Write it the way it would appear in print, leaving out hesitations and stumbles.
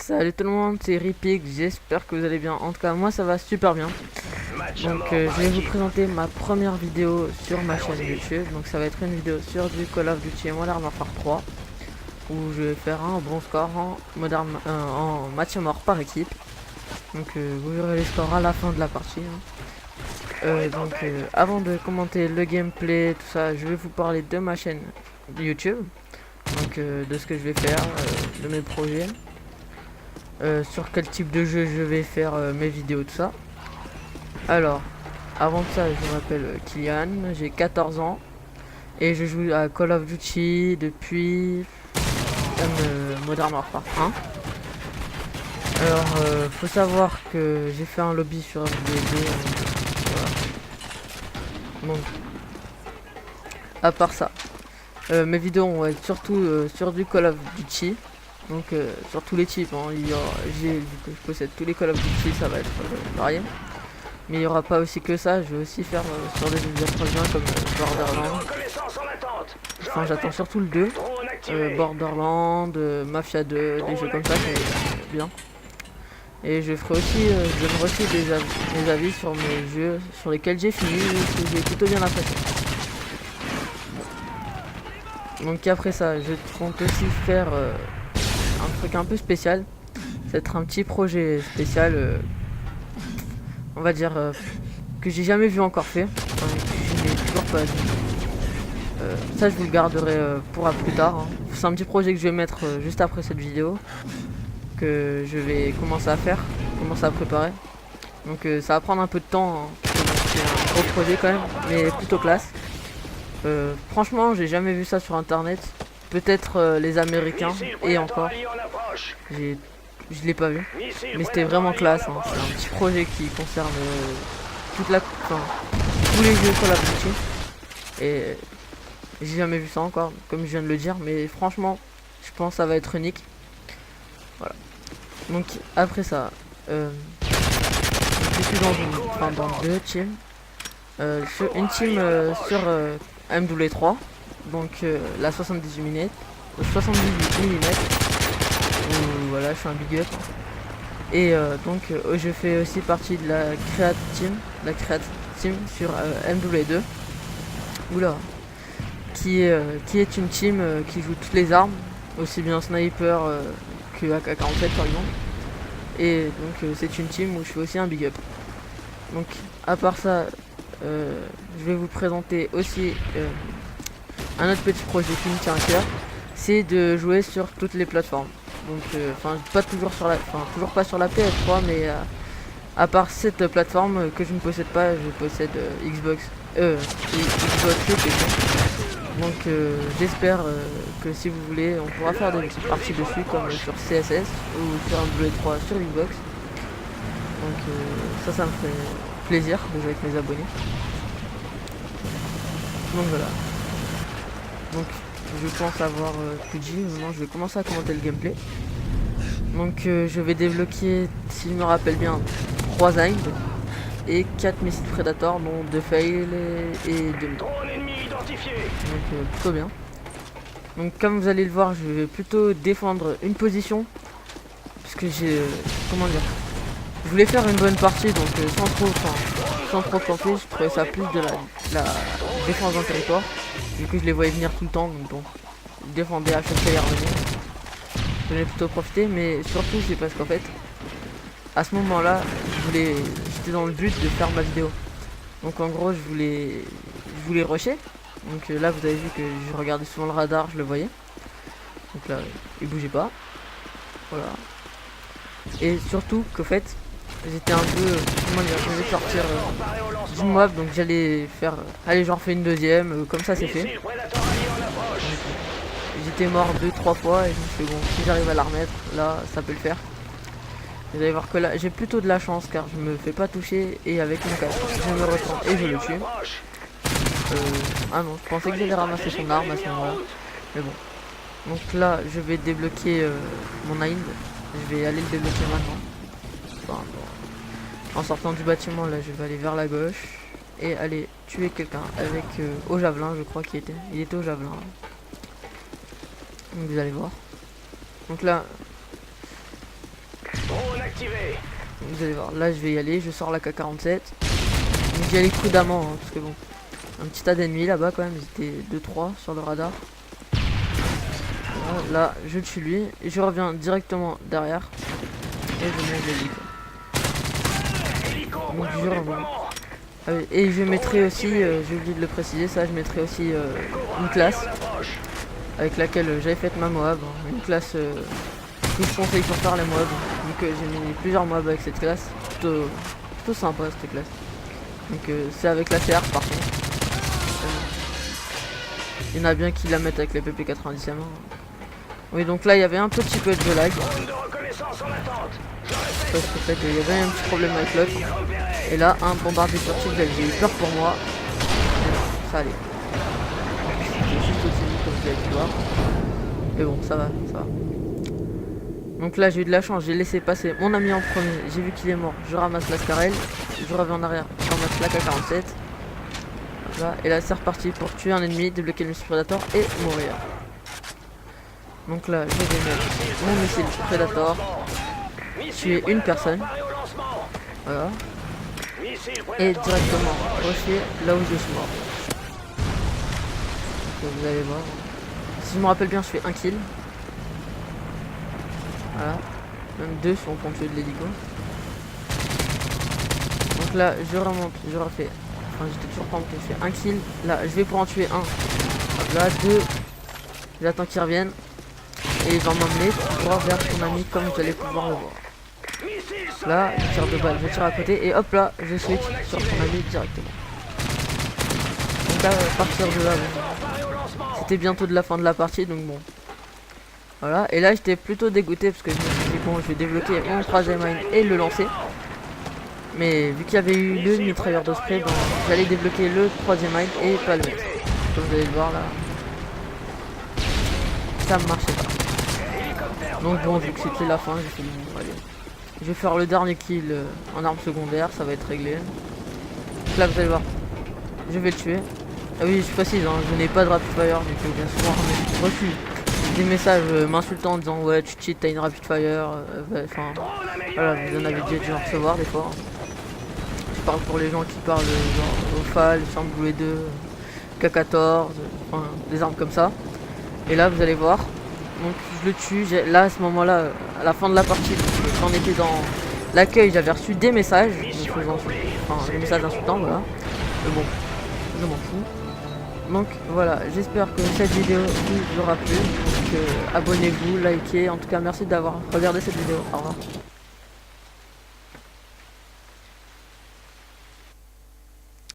Salut tout le monde, c'est Ripik, j'espère que vous allez bien. En tout cas, moi ça va super bien. Donc je vais vous présenter ma première vidéo sur ma chaîne YouTube. Donc ça va être une vidéo sur du Call of Duty Modern Warfare 3, où je vais faire un bon score en match mort par équipe. Donc vous verrez les scores à la fin de la partie. Avant de commenter le gameplay, tout ça, je vais vous parler de ma chaîne YouTube. Donc de ce que je vais faire, de mes projets. Sur quel type de jeu je vais faire mes vidéos, tout ça. Alors, avant ça, je me rappelle Kylian, j'ai 14 ans et je joue à Call of Duty depuis Modern Warfare 1. Alors, faut savoir que j'ai fait un lobby sur FBD, voilà. Donc, à part ça, mes vidéos vont être surtout sur du Call of Duty. Donc sur tous les types, hein, vu que je possède tous les Call of Duty, ça va être varié. Mais il n'y aura pas aussi que ça, je vais aussi faire sur des jeux bien comme Borderlands. Enfin j'attends surtout le 2, Borderlands, Mafia 2, des jeux comme ça, c'est bien. Et je ferai aussi, je donnerai aussi des avis sur mes jeux sur lesquels j'ai fini et que j'ai plutôt bien apprécié. Donc après ça, je compte aussi faire un truc un peu spécial. C'est être un petit projet spécial, on va dire, que j'ai jamais vu encore fait. Enfin, que je n'ai toujours pas vu. Ça je vous le garderai pour plus tard, hein. C'est un petit projet que je vais mettre juste après cette vidéo, que je vais commencer à préparer. Donc ça va prendre un peu de temps, hein. C'est un gros projet quand même, mais plutôt classe. Franchement j'ai jamais vu ça sur internet. Peut-être les Américains, et encore, je l'ai pas vu, mais c'était vraiment classe, hein. C'est un petit projet qui concerne tous les jeux Call of Duty, et j'ai jamais vu ça encore, comme je viens de le dire, mais franchement, je pense que ça va être unique. Voilà. Donc après ça, je suis dans deux teams, une team sur MW3, donc la 78 mm, voilà, je suis un big up. Et je fais aussi partie de la Create Team sur MW2. Oula, qui est une team qui joue toutes les armes, aussi bien sniper que AK-47 par exemple. Et donc c'est une team où je fais aussi un big up. Donc à part ça, je vais vous présenter aussi un autre petit projet qui me tient à cœur, c'est de jouer sur toutes les plateformes. Donc toujours pas sur la PS3, mais à part cette plateforme que je ne possède pas, je possède Xbox et PC. Donc j'espère que si vous voulez, on pourra faire des petites parties dessus comme sur CSS ou sur un W3 sur Xbox. Donc ça me fait plaisir de jouer avec mes abonnés. Donc voilà. Donc je pense avoir tout dit. Maintenant je vais commencer à commenter le gameplay. Donc je vais débloquer, si je me rappelle bien, 3 Hind et 4 missiles Predator, dont 2 fail et 2 mid. Donc plutôt bien. Donc comme vous allez le voir, je vais plutôt défendre une position, parce que j'ai je voulais faire une bonne partie, donc sans trop camper. Je trouvais ça plus de la défense d'un territoire, vu que je les voyais venir tout le temps, donc bon, je défendais à chaque fois les revenir. J'en ai plutôt profité, mais surtout c'est parce qu'en fait, à ce moment là, j'étais dans le but de faire ma vidéo. Donc en gros je voulais rusher. Donc là vous avez vu que je regardais souvent le radar, je le voyais. Donc là il bougeait pas. Voilà. Et surtout qu'en fait j'étais un peu, je vais sortir du mob, donc j'allais faire, allez j'en refais une deuxième, comme ça c'est fait. J'étais mort 2-3 fois et je me suis dit bon, si j'arrive à la remettre, là ça peut le faire. Vous allez voir que là j'ai plutôt de la chance car je me fais pas toucher, et avec mon casque je me retourne et je le tue. Ah non, je pensais que j'allais ramasser son arme à ce moment là, mais bon. Donc là je vais débloquer mon Hind, je vais aller le débloquer maintenant. Enfin, bon. En sortant du bâtiment là je vais aller vers la gauche et aller tuer quelqu'un avec au javelin, je crois qu'il était au javelin. Donc vous allez voir. Donc là Vous allez voir, là je vais y aller, je sors la K47. Donc j'y allais prudemment, hein, parce que bon, un petit tas d'ennemis là-bas quand même, ils étaient 2-3 sur le radar. Voilà, là, je tue lui, et je reviens directement derrière, et je monte l'hélico. Donc je reviens. Ah oui, et je mettrai aussi, j'ai oublié de le préciser, ça je mettrai aussi une classe avec laquelle j'avais fait ma Moab, hein, une classe que je conseille pour faire les Moab. Donc j'ai mis plusieurs Moab avec cette classe, plutôt sympa cette classe. Donc c'est avec la CR par contre. Il y en a bien qui la mettent avec les PP90. Oui, donc là il y avait un petit peu de lag. Parce qu'en fait il y avait un petit problème avec l'autre. Et là un bombardier sur Chilwell, j'ai eu peur pour moi. Mais non, ça allait. C'était juste au-dessus comme vous avez pu voir. Mais bon, ça va, ça va. Donc là j'ai eu de la chance, j'ai laissé passer mon ami en premier, j'ai vu qu'il est mort, je ramasse la Scarel, je reviens en arrière, je ramasse la K47. Voilà, et là c'est reparti pour tuer un ennemi, débloquer le missile Predator et mourir. Donc là je vais mettre mon missile Predator, tuer une personne. Voilà. Et directement rusher là où je suis mort. Donc vous allez voir. Si je me rappelle bien je fais un kill. Voilà, même 2 si on compte tuer de l'hélico. Donc là je remonte, je refais. Enfin j'étais toujours pas en train de faire un kill. Là je vais pour en tuer un. Là 2. J'attends qu'ils reviennent. Et il va m'emmener droit vers son ami comme vous allez pouvoir le voir. Là, je tire de balle, je tire à côté et hop là, je switch sur son ami directement. Donc là, à partir de là, bon, c'était bientôt de la fin de la partie, donc bon. Voilà, et là j'étais plutôt dégoûté parce que je me suis dit bon, je vais débloquer mon troisième mine et le lancer. Mais vu qu'il y avait eu le mitrailleur de spray, bon, j'allais débloquer le troisième mine et pas le mettre. Comme vous allez le voir là, ça ne marchait pas. Donc bon, vu que c'était la fin, j'ai fait bon, allez. Je vais faire le dernier kill en arme secondaire, ça va être réglé. Donc là vous allez voir, je vais le tuer. Ah oui, je précise, hein, je n'ai pas de rapid fire, donc bien souvent je refuse des messages m'insultant en disant ouais tu cheats, t'as une rapid fire. Enfin voilà, vous en avez déjà dû en recevoir des fois. Je parle pour les gens qui parlent genre Opal, Samboué 2, K14, enfin des armes comme ça. Et là vous allez voir. Donc je le tue, là à ce moment là, à la fin de la partie, quand on était dans l'accueil, j'avais reçu des messages, enfin des messages insultants, voilà. Mais bon, je m'en fous. Donc voilà, j'espère que cette vidéo vous aura plu. Donc abonnez-vous, likez, en tout cas merci d'avoir regardé cette vidéo, au revoir.